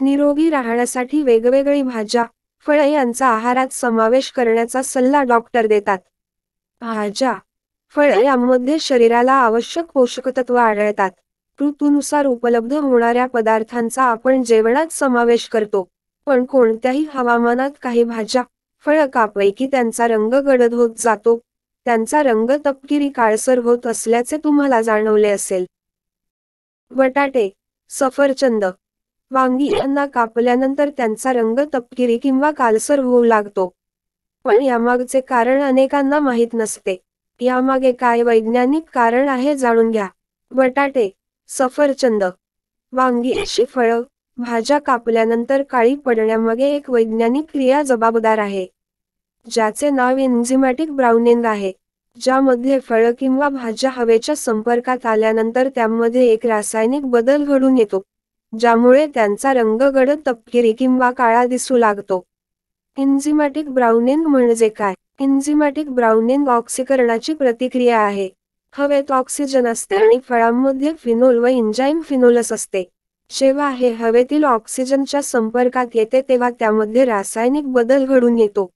निरोगी राहण्यासाठी वेगवेगळी भाज्या, फळे यांचा आहारात समावेश करण्याचा सल्ला डॉक्टर देतात. भाज्या, फळे यामध्ये शरीराला आवश्यक पोषकतत्व आढळतात. ऋतूनुसार उपलब्ध होणाऱ्या पदार्थांचा आपण जेवणात समावेश करतो. पण कोणत्याही हवामानात काही भाज्या, फळं कापली की त्यांचा रंग गडद होत जातो. त्यांचा रंग तपकिरी काळसर होत असल्याचे तुम्हाला जाणवले असेल. बटाटे, सफरचंद, वांगी यांना कापल्यानंतर त्यांचा रंग तपकिरी किंवा काळसर होऊ लागतो. पण यामागचे कारण अनेकांना माहीत नसते. यामागे काय वैज्ञानिक कारण आहे जाणून घ्या. बटाटे, सफरचंद, वांगी अशी फळं, भाज्या कापल्यानंतर काळी पडण्यामागे एक वैज्ञानिक क्रिया जबाबदार आहे, ज्याचे नाव एन्झिमॅटिक ब्राउनिंग आहे. ज्यामध्ये फळं किंवा भाज्या हवेच्या संपर्कात आल्यानंतर त्यामध्ये एक रासायनिक बदल घडून येतो, ज्यामुळे त्यांचा रंग गडद तपकिरी किंवा काळा दिसू लागतो. एन्झिमॅटिक ब्राउनिंग म्हणजे काय? एन्झिमॅटिक ब्राउनिंग ऑक्सीकरणाची प्रतिक्रिया आहे. हवेत ऑक्सिजन असते आणि फळांमध्ये फिनोल व एन्झाईम फिनोलस असते. जेव्हा हे हवेतील ऑक्सिजनच्या संपर्कात येते तेव्हा त्यामध्ये रासायनिक बदल घडून येतो,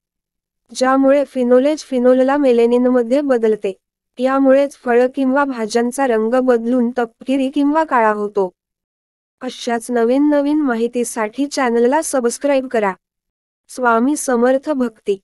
ज्यामुळे फिनोलेज फिनोलला मेलेनिनमध्ये बदलते. यामुळेच फळं किंवा भाज्यांचा रंग बदलून तपकिरी किंवा काळा होतो. अशाच नवीन माहितीसाठी चॅनलला सबस्क्राईब करा. स्वामी समर्थ भक्ती.